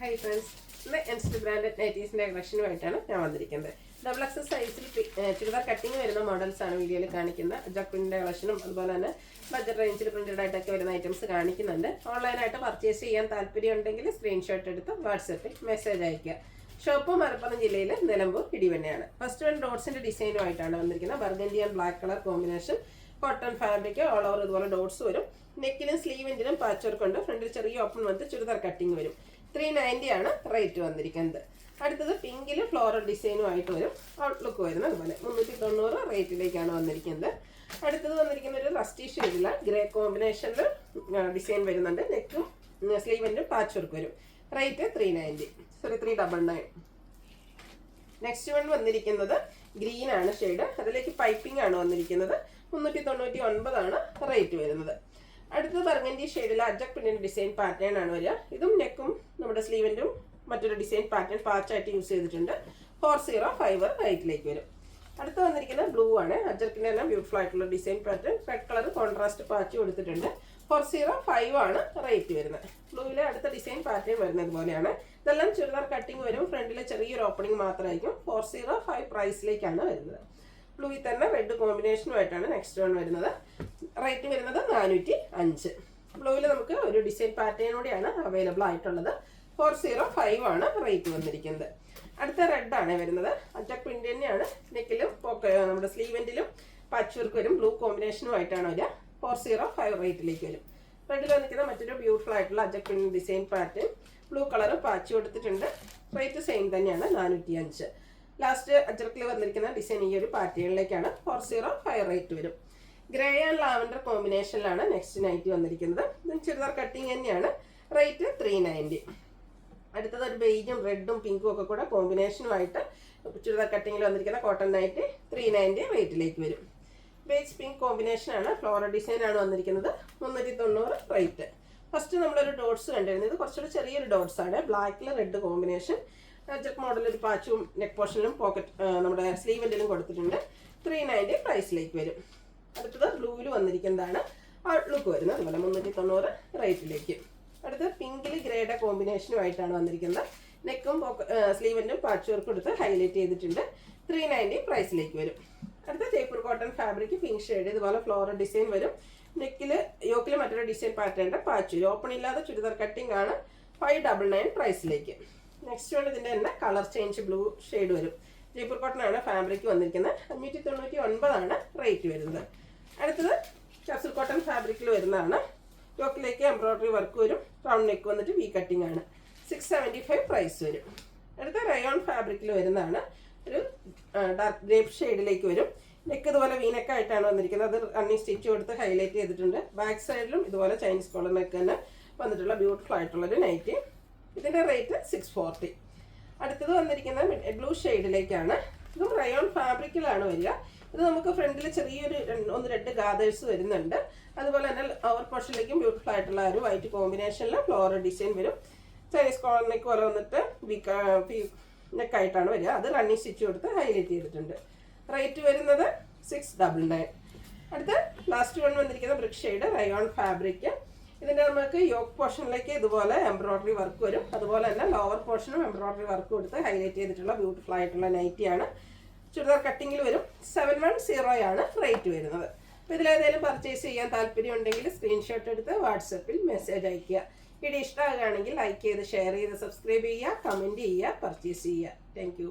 Hi friends, ഇന്ന് insta branded നൈറ്റീസിൻ്റെ കളക്ഷനുമായിട്ടാണ് ഞാൻ വന്നിരിക്കുന്നത്. ഡബിൾ എക്സ് സൈസിൽ ചുരിദാർ കട്ടിങ് വരുന്ന മോഡൽസാണ് വീഡിയോയിൽ കാണിക്കുന്നത്. അജക് പ്രിൻ്റിൻ്റെ കളക്ഷനും അതുപോലെ തന്നെ ബഡ്ജറ്റ് റേഞ്ചിൽ പ്രിൻറ്റഡ് ആയിട്ടൊക്കെ വരുന്ന ഐറ്റംസ് കാണിക്കുന്നുണ്ട്. ഓൺലൈനായിട്ട് പർച്ചേസ് ചെയ്യാൻ താല്പര്യം ഉണ്ടെങ്കിൽ സ്ക്രീൻഷോട്ട് എടുത്ത് വാട്സപ്പിൽ മെസ്സേജ് അയയ്ക്കുക. ഷോപ്പ് മലപ്പുറം ജില്ലയിലെ നിലമ്പൂർ ഇടിവന്നെയാണ്. ഫസ്റ്റ് വൺ ഡോട്ട്സിൻ്റെ ഡിസൈനുമായിട്ടാണ് വന്നിരിക്കുന്നത്. Burgundy and black colour combination, cotton fabric, all over ഇതുപോലെ ഡോട്ട്സ് വരും. നെക്കിലും സ്ലീവിൻ്റിലും പാച്ച് വർക്ക് ഉണ്ട്. ഫ്രണ്ടിൽ ചെറിയ ഓപ്പൺ വന്നിട്ട് ചുരിദാർ കട്ടിങ് വരും. 390 ആണ് റേറ്റ് വന്നിരിക്കുന്നത്. അടുത്തത് പിങ്കിൽ ഫ്ലോറൽ ഡിസൈനുമായിട്ട് വരും. ഔട്ട്ലുക്ക് വരുന്നത് അതുപോലെ 390 റേറ്റിലേക്കാണ് വന്നിരിക്കുന്നത്. അടുത്തത് വന്നിരിക്കുന്ന ഒരു റസ്റ്റി ഷെയ്ഡില് ഗ്രേ കോമ്പിനേഷനിൽ ഡിസൈൻ വരുന്നുണ്ട്. നെക്കും സ്ലീവിൻ്റെ പാച്ച് വർക്ക് വരും. റേറ്റ് 399. നെക്സ്റ്റ് വൺ വന്നിരിക്കുന്നത് ഗ്രീൻ ആണ് ഷെയ്ഡ്. അതിലേക്ക് പൈപ്പിംഗ് ആണ് വന്നിരിക്കുന്നത്. 399 ആണ് റേറ്റ് വരുന്നത്. അടുത്തത് ബർഗൻഡി ഷെയ്ഡിൽ അജക് പ്രിന്റിന്റെ ഡിസൈൻ പാറ്റേൺ ആണ് വരിക. ഇതും നെക്കും നമ്മുടെ സ്ലീവിൻ്റും മറ്റൊരു ഡിസൈൻ പാറ്റേൺ പാച്ചായിട്ട് യൂസ് ചെയ്തിട്ടുണ്ട്. 405 റേറ്റിലേക്ക് വരും. അടുത്ത് വന്നിരിക്കുന്നത് ബ്ലൂ ആണ്. അജക്കിൻ്റെ തന്നെ ബ്യൂട്ടിഫുൾ ആയിട്ടുള്ള design pattern. Red colour contrast patch കൊടുത്തിട്ടുണ്ട്. 405 ആണ് റേറ്റ് വരുന്നത്. ബ്ലൂവിലെ അടുത്ത ഡിസൈൻ പാറ്റേൺ വരുന്നത് പോലെയാണ്. ഇതെല്ലാം ചുരിദാർ കട്ടിങ് വരും. ഫ്രണ്ടിലെ ചെറിയൊരു ഓപ്പണിംഗ് മാത്രമായിരിക്കും. 405 പ്രൈസിലേക്കാണ് വരുന്നത്. ബ്ലൂവിൽ തന്നെ റെഡ് കോമ്പിനേഷനുമായിട്ടാണ് നെക്സ്റ്റ് വൺ വരുന്നത്. റേറ്റ് വരുന്നത് 405. ബ്ലൂവിൽ നമുക്ക് ഒരു ഡിസൈൻ പാറ്റേണോടെയാണ് അവൈലബിൾ ആയിട്ടുള്ളത്. 405 ആണ് റേറ്റ് വന്നിരിക്കുന്നത്. അടുത്ത റെഡ് ആണ് വരുന്നത്. അജക് പ്രിന്റ് തന്നെയാണ്. നെക്കിലും നമ്മുടെ സ്ലീവെൻറ്റിലും പാച്ച് വർക്ക് വരും. ബ്ലൂ കോമ്പിനേഷനുമായിട്ടാണ് വരിക. 405 റേറ്റിലേക്ക് വരും. റെഡിൽ വന്നിരിക്കുന്ന മറ്റൊരു ബ്യൂട്ടിഫുൾ ആയിട്ടുള്ള ajrak print design pattern. Blue colour patch കൊടുത്തിട്ടുണ്ട്. റേറ്റ് സെയിം തന്നെയാണ് 405. ലാസ്റ്റ് അജർക്കിൽ വന്നിരിക്കുന്ന ഡിസൈൻ ഈ ഒരു പാറ്റേണിലേക്കാണ്. 405 റേറ്റ് വരും. ഗ്രേ ആൻഡ് ലാവൻഡർ കോമ്പിനേഷനിലാണ് നെക്സ്റ്റ് നൈറ്റ് വന്നിരിക്കുന്നത്. ചുരിദാർ കട്ടിങ് തന്നെയാണ്. റേറ്റ് 390. അടുത്തത് ഒരു ബെയ്ജും റെഡും പിങ്കും ഒക്കെ കൂടെ കോമ്പിനേഷനുമായിട്ട് ചുരിദാർ കട്ടിങ്ങിൽ വന്നിരിക്കുന്ന കോട്ടൺ നൈറ്റ് 390 റേറ്റിലേക്ക് വരും. ബേജ് പിങ്ക് കോമ്പിനേഷനാണ്. ഫ്ലോറൽ ഡിസൈൻ ആണ് വന്നിരിക്കുന്നത്. 390 റേറ്റ്. ഫസ്റ്റ് നമ്മളൊരു ഡോട്ട്സ് കണ്ടിരുന്നത്. കുറച്ചുകൂടി ചെറിയൊരു ഡോട്ട്സ് ആണ്. ബ്ലാക്കിൽ റെഡ് കോമ്പിനേഷൻ. അജക് മോഡൽ ഒരു പാച്ചും നെക്ക് പോർഷനിലും പോക്കറ്റ് നമ്മുടെ സ്ലീവെൻറ്റിലും കൊടുത്തിട്ടുണ്ട്. 390 പ്രൈസിലേക്ക് വരും. അടുത്തത് ബ്ലൂവിൽ വന്നിരിക്കുന്നതാണ്. ഔട്ട്ലുക്ക് വരുന്നത് അതുപോലെ 390 റേറ്റിലേക്ക്. അടുത്തത് പിങ്കിൽ ഗ്രേയുടെ കോമ്പിനേഷനുമായിട്ടാണ് വന്നിരിക്കുന്നത്. നെക്കും സ്ലീവെൻറ്റും പാച്ച് വർക്ക് കൊടുത്ത് ഹൈലൈറ്റ് ചെയ്തിട്ടുണ്ട്. 390 പ്രൈസിലേക്ക് വരും. അടുത്ത Jaipur cotton fabric pink shade ഇതുപോലെ ഫ്ലോറൽ ഡിസൈൻ വരും. നെക്കിൽ യോക്കിൽ മറ്റൊരു ഡിസൈൻ പാറ്റേണിൻ്റെ പാച്ച് ഓപ്പൺ ഇല്ലാതെ ചുരിദാർ കട്ടിംഗ് ആണ്. 599 പ്രൈസിലേക്ക്. നെക്സ്റ്റ് വൺ ഇതിൻ്റെ തന്നെ കളർ ചേഞ്ച് ബ്ലൂ ഷെയ്ഡ് വരും. ജയ്പൂർ കോട്ടൺ ആണ് ഫാബ്രിക് വന്നിരിക്കുന്നത്. 599 ആണ് റേറ്റ് വരുന്നത്. അടുത്തത് ടസർ കോട്ടൺ ഫാബ്രിക്കിൽ വരുന്നതാണ്. യോക്കിലേക്ക് എംബ്രോയിഡറി വർക്ക് വരും. റൗണ്ട് നെക്ക് വന്നിട്ട് വി കട്ടിംഗ് ആണ്. 675 പ്രൈസ് വരും. അടുത്ത റയോൺ ഫാബ്രിക്കിൽ വരുന്നതാണ്. ഒരു ഡാർക്ക് ഗ്രേപ്പ് ഷെയ്ഡിലേക്ക് വരും. നെക്ക് ഇതുപോലെ വീനക്കായിട്ടാണ് വന്നിരിക്കുന്നത്. അത് റണ്ണിങ് സ്റ്റിച്ച് കൊടുത്ത് ഹൈലൈറ്റ് ചെയ്തിട്ടുണ്ട്. ബാക്ക് സൈഡിലും ഇതുപോലെ ചൈനീസ് കോളർ നെക്ക് തന്നെ വന്നിട്ടുള്ള ബ്യൂട്ടിഫുൾ ആയിട്ടുള്ളൊരു നൈറ്റി. ഇതിൻ്റെ റേറ്റ് 640. അടുത്തത് വന്നിരിക്കുന്നത് ബ്ലൂ ഷെയ്ഡിലേക്കാണ്. ഇതും റയോൺ ഫാബ്രിക്കിലാണ് വരിക. ഇത് നമുക്ക് ഫ്രണ്ടിൽ ചെറിയൊരു 1-2 ഗാദേഴ്സ് വരുന്നുണ്ട്. അതുപോലെ തന്നെ ഓവർ പോർഷനിലേക്കും ബ്യൂട്ടിഫുൾ ആയിട്ടുള്ള ഒരു വൈറ്റ് കോമ്പിനേഷനിൽ ഫ്ലോറൽ ഡിസൈൻ വരും. ചൈനീസ് കോളർ നെക്ക് പോലെ വന്നിട്ട് നെക്കായിട്ടാണ് വരിക. അത് റണ്ണിങ് സ്റ്റിച്ച് കൊടുത്ത് ഹൈലൈറ്റ് ചെയ്തിട്ടുണ്ട്. റേറ്റ് വരുന്നത് 699. അടുത്ത ലാസ്റ്റ് വൺ വന്നിരിക്കുന്ന ബ്രിക്ക് ഷെയ്ഡ് റയോൺ ഫാബ്രിക്. ഇതിൻ്റെ നമുക്ക് യോക്ക് പോർഷനിലേക്ക് ഇതുപോലെ എംബ്രോയിഡറി വർക്ക് വരും. അതുപോലെ തന്നെ ലോവർ പോർഷനും എംബ്രോയിഡറി വർക്ക് കൊടുത്ത് ഹൈലൈറ്റ് ചെയ്തിട്ടുള്ള ബ്യൂട്ടിഫുൾ ആയിട്ടുള്ള നൈറ്റിയാണ്. ചുരിദാർ കട്ടിങ്ങിൽ വരും. 710 ആണ് റേറ്റ് വരുന്നത്. അപ്പോൾ ഇതിലേതെങ്കിലും പർച്ചേസ് ചെയ്യാൻ താല്പര്യം ഉണ്ടെങ്കിൽ സ്ക്രീൻഷോട്ട് എടുത്ത് വാട്സപ്പിൽ മെസ്സേജ് അയയ്ക്കുക. വീഡിയോ ഇഷ്ടമാകുകയാണെങ്കിൽ ലൈക്ക് ചെയ്ത് ഷെയർ ചെയ്ത് സബ്സ്ക്രൈബ് ചെയ്യുക, കമൻറ്റ് ചെയ്യുക, പർച്ചേസ് ചെയ്യുക. താങ്ക്